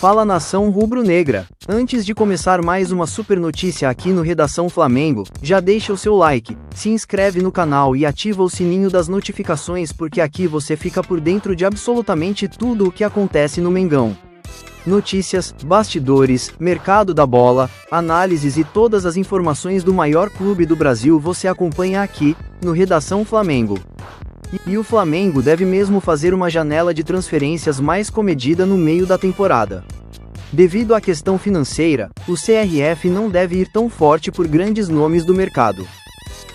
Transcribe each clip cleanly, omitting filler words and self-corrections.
Fala nação rubro-negra! Antes de começar mais uma super notícia aqui no Redação Flamengo, já deixa o seu like, se inscreve no canal e ativa o sininho das notificações porque aqui você fica por dentro de absolutamente tudo o que acontece no Mengão. Notícias, bastidores, mercado da bola, análises e todas as informações do maior clube do Brasil você acompanha aqui, no Redação Flamengo. E o Flamengo deve mesmo fazer uma janela de transferências mais comedida no meio da temporada. Devido à questão financeira, o CRF não deve ir tão forte por grandes nomes do mercado.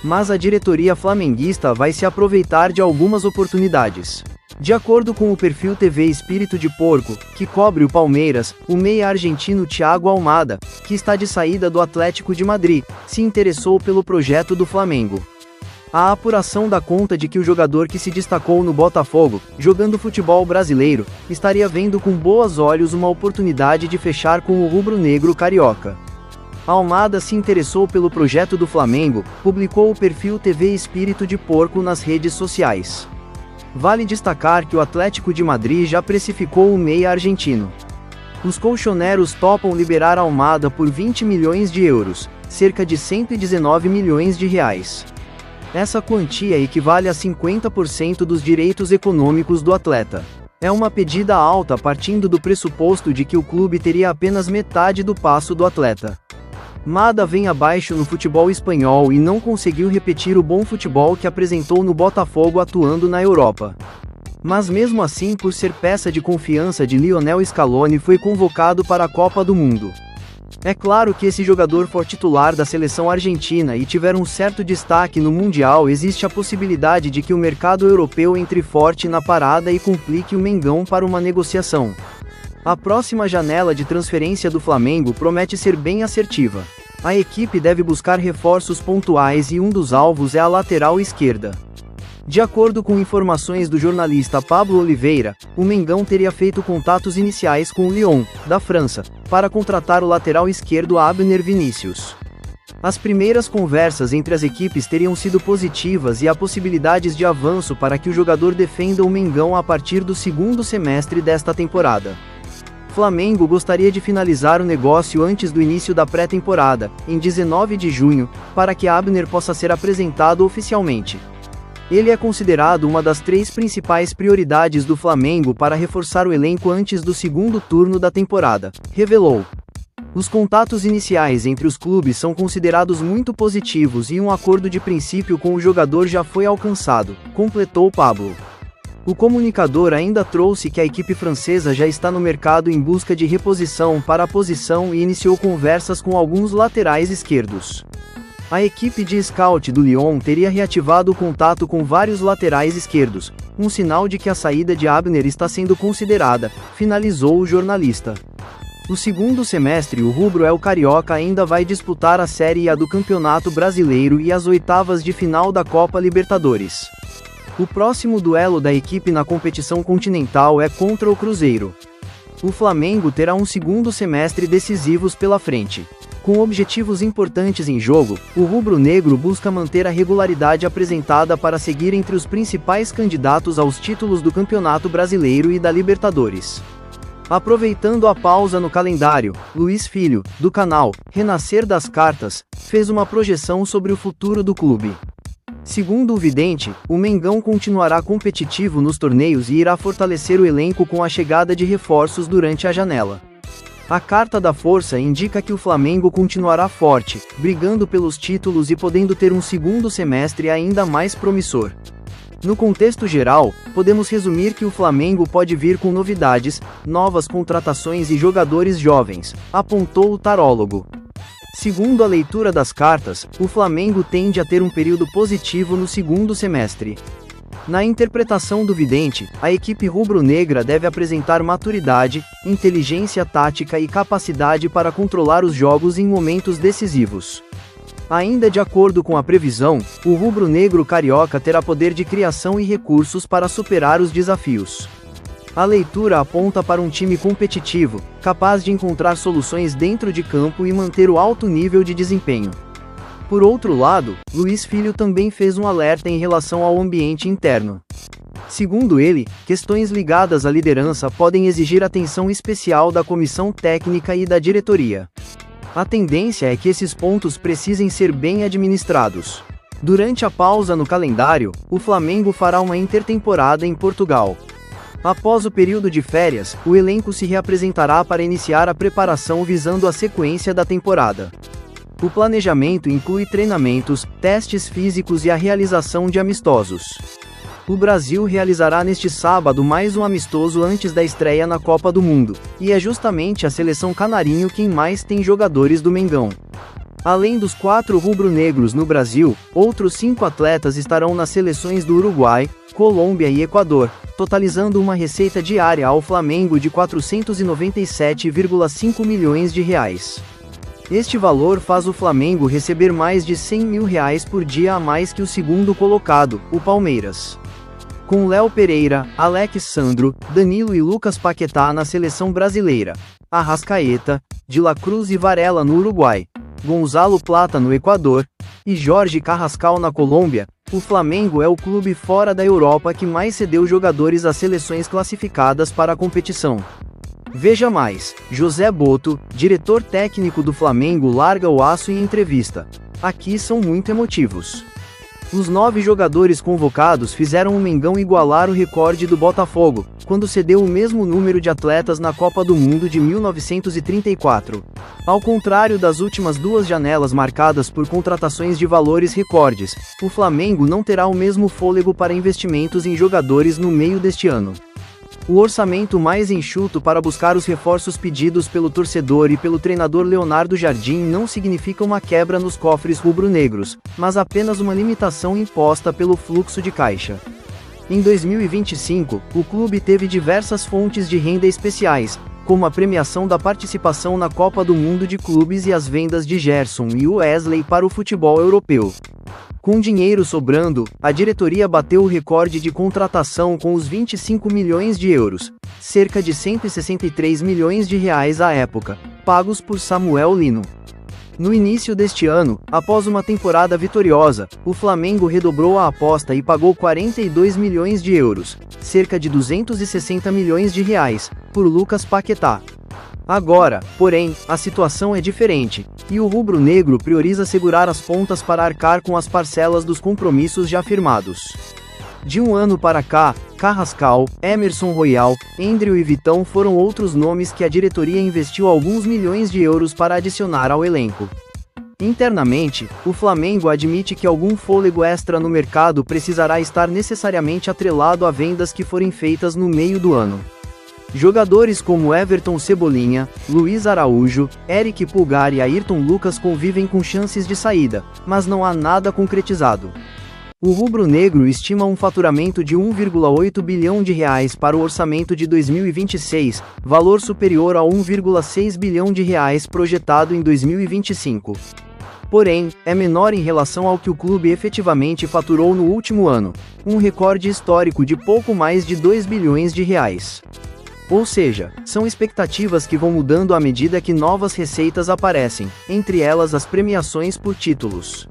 Mas a diretoria flamenguista vai se aproveitar de algumas oportunidades. De acordo com o perfil TV Espírito de Porco, que cobre o Palmeiras, o meia argentino Thiago Almada, que está de saída do Atlético de Madrid, se interessou pelo projeto do Flamengo. A apuração dá conta de que o jogador que se destacou no Botafogo, jogando futebol brasileiro, estaria vendo com bons olhos uma oportunidade de fechar com o rubro-negro carioca. Almada se interessou pelo projeto do Flamengo, publicou o perfil TV Espírito de Porco nas redes sociais. Vale destacar que o Atlético de Madrid já precificou o meia argentino. Os colchoneros topam liberar Almada por 20 milhões de euros, cerca de 119 milhões de reais. Essa quantia equivale a 50% dos direitos econômicos do atleta. É uma pedida alta partindo do pressuposto de que o clube teria apenas metade do passo do atleta. Almada vem abaixo no futebol espanhol e não conseguiu repetir o bom futebol que apresentou no Botafogo atuando na Europa. Mas mesmo assim, por ser peça de confiança de Lionel Scaloni, foi convocado para a Copa do Mundo. É claro que esse jogador for titular da seleção argentina e tiver um certo destaque no Mundial, existe a possibilidade de que o mercado europeu entre forte na parada e complique o Mengão para uma negociação. A próxima janela de transferência do Flamengo promete ser bem assertiva. A equipe deve buscar reforços pontuais e um dos alvos é a lateral esquerda. De acordo com informações do jornalista Pablo Oliveira, o Mengão teria feito contatos iniciais com o Lyon, da França, para contratar o lateral esquerdo Abner Vinícius. As primeiras conversas entre as equipes teriam sido positivas e há possibilidades de avanço para que o jogador defenda o Mengão a partir do segundo semestre desta temporada. Flamengo gostaria de finalizar o negócio antes do início da pré-temporada, em 19 de junho, para que Abner possa ser apresentado oficialmente. Ele é considerado uma das 3 principais prioridades do Flamengo para reforçar o elenco antes do segundo turno da temporada, revelou. Os contatos iniciais entre os clubes são considerados muito positivos e um acordo de princípio com o jogador já foi alcançado, completou Pablo. O comunicador ainda trouxe que a equipe francesa já está no mercado em busca de reposição para a posição e iniciou conversas com alguns laterais esquerdos. A equipe de scout do Lyon teria reativado o contato com vários laterais esquerdos, um sinal de que a saída de Abner está sendo considerada, finalizou o jornalista. No segundo semestre o rubro carioca ainda vai disputar a Série A do Campeonato Brasileiro e as oitavas de final da Copa Libertadores. O próximo duelo da equipe na competição continental é contra o Cruzeiro. O Flamengo terá um segundo semestre decisivos pela frente. Com objetivos importantes em jogo, o rubro-negro busca manter a regularidade apresentada para seguir entre os principais candidatos aos títulos do Campeonato Brasileiro e da Libertadores. Aproveitando a pausa no calendário, Luiz Filho, do canal Renascer das Cartas, fez uma projeção sobre o futuro do clube. Segundo o vidente, o Mengão continuará competitivo nos torneios e irá fortalecer o elenco com a chegada de reforços durante a janela. A carta da força indica que o Flamengo continuará forte, brigando pelos títulos e podendo ter um segundo semestre ainda mais promissor. No contexto geral, podemos resumir que o Flamengo pode vir com novidades, novas contratações e jogadores jovens, apontou o tarólogo. Segundo a leitura das cartas, o Flamengo tende a ter um período positivo no segundo semestre. Na interpretação do vidente, a equipe rubro-negra deve apresentar maturidade, inteligência tática e capacidade para controlar os jogos em momentos decisivos. Ainda de acordo com a previsão, o rubro-negro carioca terá poder de criação e recursos para superar os desafios. A leitura aponta para um time competitivo, capaz de encontrar soluções dentro de campo e manter o alto nível de desempenho. Por outro lado, Luiz Filho também fez um alerta em relação ao ambiente interno. Segundo ele, questões ligadas à liderança podem exigir atenção especial da comissão técnica e da diretoria. A tendência é que esses pontos precisem ser bem administrados. Durante a pausa no calendário, o Flamengo fará uma intertemporada em Portugal. Após o período de férias, o elenco se reapresentará para iniciar a preparação visando a sequência da temporada. O planejamento inclui treinamentos, testes físicos e a realização de amistosos. O Brasil realizará neste sábado mais um amistoso antes da estreia na Copa do Mundo, e é justamente a seleção canarinho quem mais tem jogadores do Mengão. Além dos 4 rubro-negros no Brasil, outros 5 atletas estarão nas seleções do Uruguai, Colômbia e Equador, totalizando uma receita diária ao Flamengo de R$ 497,5 milhões. Este valor faz o Flamengo receber mais de R$ 100 mil por dia a mais que o segundo colocado, o Palmeiras. Com Léo Pereira, Alex Sandro, Danilo e Lucas Paquetá na seleção brasileira, Arrascaeta, De La Cruz e Varela no Uruguai, Gonzalo Plata no Equador, e Jorge Carrascal na Colômbia, o Flamengo é o clube fora da Europa que mais cedeu jogadores às seleções classificadas para a competição. Veja mais, José Boto, diretor técnico do Flamengo, larga o aço em entrevista. Aqui são muito emotivos. Os 9 jogadores convocados fizeram o Mengão igualar o recorde do Botafogo, quando cedeu o mesmo número de atletas na Copa do Mundo de 1934. Ao contrário das últimas 2 janelas marcadas por contratações de valores recordes, o Flamengo não terá o mesmo fôlego para investimentos em jogadores no meio deste ano. O orçamento mais enxuto para buscar os reforços pedidos pelo torcedor e pelo treinador Leonardo Jardim não significa uma quebra nos cofres rubro-negros, mas apenas uma limitação imposta pelo fluxo de caixa. Em 2025, o clube teve diversas fontes de renda especiais, como a premiação da participação na Copa do Mundo de Clubes e as vendas de Gerson e Wesley para o futebol europeu. Com dinheiro sobrando, a diretoria bateu o recorde de contratação com os 25 milhões de euros, cerca de 163 milhões de reais à época, pagos por Samuel Lino. No início deste ano, após uma temporada vitoriosa, o Flamengo redobrou a aposta e pagou 42 milhões de euros, cerca de 260 milhões de reais, por Lucas Paquetá. Agora, porém, a situação é diferente, e o rubro-negro prioriza segurar as pontas para arcar com as parcelas dos compromissos já firmados. De um ano para cá, Carrascal, Emerson Royal, Endriel e Vitão foram outros nomes que a diretoria investiu alguns milhões de euros para adicionar ao elenco. Internamente, o Flamengo admite que algum fôlego extra no mercado precisará estar necessariamente atrelado a vendas que forem feitas no meio do ano. Jogadores como Everton Cebolinha, Luiz Araújo, Eric Pulgar e Ayrton Lucas convivem com chances de saída, mas não há nada concretizado. O rubro-negro estima um faturamento de 1,8 bilhão de reais para o orçamento de 2026, valor superior a 1,6 bilhão de reais projetado em 2025. Porém, é menor em relação ao que o clube efetivamente faturou no último ano, um recorde histórico de pouco mais de 2 bilhões de reais. Ou seja, são expectativas que vão mudando à medida que novas receitas aparecem, entre elas as premiações por títulos.